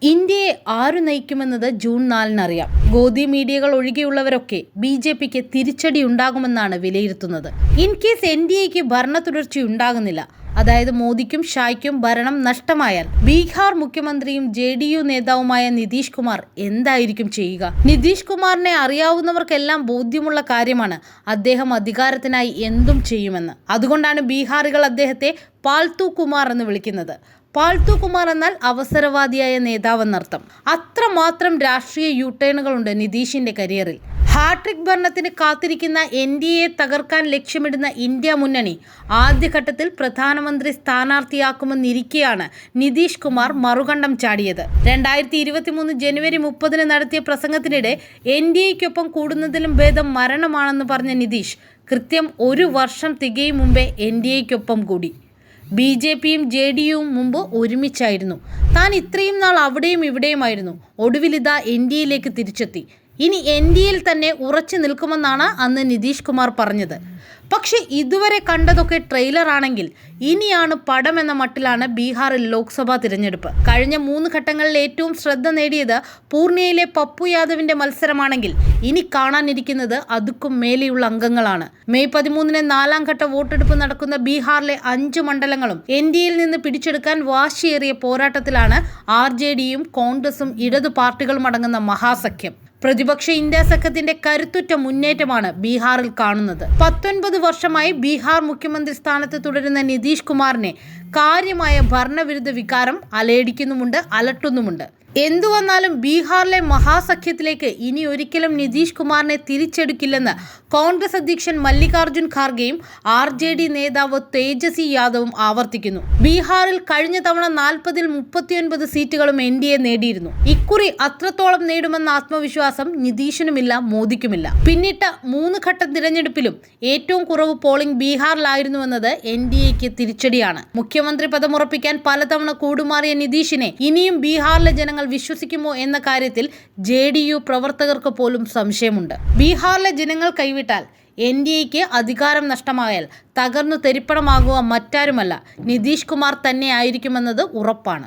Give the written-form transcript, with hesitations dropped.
ഇന്ത്യയെ ആരു നയിക്കുമെന്നത് ജൂൺ 4 അറിയാം. ഗോദി മീഡിയകൾ ഒഴികെയുള്ളവരൊക്കെ ബി.ജെ.പിക്ക് തിരിച്ചടി ഉണ്ടാകുമെന്നാണ് വിലയിരുത്തുന്നത്. ഇൻ കേസ് NDAക്ക് ഭരണ തുടർച്ചയുണ്ടാകുന്നില്ല, അതായത് മോദിക്കും ഷായ്ക്കും ഭരണം നഷ്ടമായാൽ ബീഹാർ മുഖ്യമന്ത്രിയും JDU നേതാവുമായ നിതീഷ് കുമാർ എന്തായിരിക്കും ചെയ്യുക? നിതീഷ് കുമാറിനെ അറിയാവുന്നവർക്കെല്ലാം ബോധ്യമുള്ള കാര്യമാണ് അദ്ദേഹം അധികാരത്തിനായി എന്തും ചെയ്യുമെന്ന്. അതുകൊണ്ടാണ് ബീഹാറികൾ അദ്ദേഹത്തെ പാൽത്തു കുമാർ എന്ന് വിളിക്കുന്നത്. പാൽത്തു കുമാർ എന്നാൽ അവസരവാദിയായ നേതാവെന്നർത്ഥം. അത്രമാത്രം രാഷ്ട്രീയ യൂട്ടേണുകളുണ്ട് നിതീഷിന്റെ കരിയറിൽ. ഹാട്രിക് ഭരണത്തിന് കാത്തിരിക്കുന്ന NDAയെ തകർക്കാൻ ലക്ഷ്യമിടുന്ന ഇന്ത്യ മുന്നണി ആദ്യഘട്ടത്തിൽ പ്രധാനമന്ത്രി സ്ഥാനാർത്ഥിയാക്കുമെന്നിരിക്കെയാണ് നിതീഷ് കുമാർ മറുകണ്ഠം ചാടിയത്. 2023 ജനുവരി 30 നടത്തിയ പ്രസംഗത്തിനിടെ NDAയ്ക്കൊപ്പം കൂടുന്നതിലും ഭേദം മരണമാണെന്ന് പറഞ്ഞ നിതീഷ് കൃത്യം 1 വർഷം തികയും മുമ്പേ NDAയ്ക്കൊപ്പം കൂടി. BJPയും JDUവും മുമ്പ് ഒരുമിച്ചായിരുന്നു. താൻ ഇത്രയും നാൾ അവിടെയും ഇവിടെയുമായിരുന്നു. ഒടുവിലിതാ NDAയിലേക്ക് തിരിച്ചെത്തി. ഇനി NDAയിൽ തന്നെ ഉറച്ചു നിൽക്കുമെന്നാണ് അന്ന് നിതീഷ് കുമാർ പറഞ്ഞത്. പക്ഷെ ഇതുവരെ കണ്ടതൊക്കെ ട്രെയിലർ ആണെങ്കിൽ ഇനിയാണ് പടം എന്ന മട്ടിലാണ് ബീഹാറിൽ ലോക്സഭാ തിരഞ്ഞെടുപ്പ്. കഴിഞ്ഞ 3 ഘട്ടങ്ങളിൽ ഏറ്റവും ശ്രദ്ധ നേടിയത് പൂർണിയയിലെ പപ്പു യാദവിന്റെ മത്സരമാണെങ്കിൽ ഇനി കാണാനിരിക്കുന്നത് അതുക്കും മേലെയുള്ള അംഗങ്ങളാണ്. മെയ് 13 4ാം ഘട്ട വോട്ടെടുപ്പ് നടക്കുന്ന ബീഹാറിലെ 5 മണ്ഡലങ്ങളും NDAയിൽ നിന്ന് പിടിച്ചെടുക്കാൻ വാശിയേറിയ പോരാട്ടത്തിലാണ് RJDയും കോൺഗ്രസും ഇടതു പാർട്ടികളും അടങ്ങുന്ന മഹാസഖ്യം. പ്രതിപക്ഷ ഇന്ത്യ സഖ്യത്തിന്റെ കരുത്തുറ്റ മുന്നേറ്റമാണ് ബീഹാറിൽ കാണുന്നത്. 19 വർഷമായി ബീഹാർ മുഖ്യമന്ത്രി സ്ഥാനത്ത് തുടരുന്ന നിതീഷ് കുമാറിനെ കാര്യമായ ഭരണവിരുദ്ധ വികാരം അലയടിക്കുന്നുമുണ്ട്, അലട്ടുന്നുമുണ്ട്. എന്തു വന്നാലും ബീഹാറിലെ മഹാസഖ്യത്തിലേക്ക് ഇനി ഒരിക്കലും നിതീഷ് കുമാറിനെ തിരിച്ചെടുക്കില്ലെന്ന് കോൺഗ്രസ് അധ്യക്ഷൻ മല്ലികാർജുൻ ഖാർഗെയും RJD നേതാവ് തേജസ്വി യാദവും ആവർത്തിക്കുന്നു. ബീഹാറിൽ കഴിഞ്ഞ തവണ 40-ൽ 39 സീറ്റുകളും NDA നേടിയിരുന്നു. ഇക്കുറി അത്രത്തോളം നേടുമെന്ന ആത്മവിശ്വാസം നിതീഷിനുമില്ല, മോദിക്കുമില്ല. പിന്നിട്ട 3 ഘട്ട തിരഞ്ഞെടുപ്പിലും ഏറ്റവും കുറവ് പോളിംഗ് ബീഹാറിലായിരുന്നുവെന്നത് NDAയ്ക്ക് തിരിച്ചടിയാണ്. മുഖ്യമന്ത്രി പദമുറപ്പിക്കാൻ പലതവണ കൂടുമാറിയ നിതീഷിനെ ഇനിയും ബീഹാറിലെ ജനങ്ങൾ വിശ്വസിക്കുമോ എന്ന കാര്യത്തിൽ JDU പ്രവർത്തകർക്ക് പോലും സംശയമുണ്ട്. ബീഹാറിലെ ജനങ്ങൾ കൈവിട്ടാൽ NDAയ്ക്ക് അധികാരം നഷ്ടമായാൽ തകർന്നു തെരിപ്പണമാകുക മറ്റാരുമല്ല, നിതീഷ് കുമാർ തന്നെ ആയിരിക്കുമെന്നത് ഉറപ്പാണ്.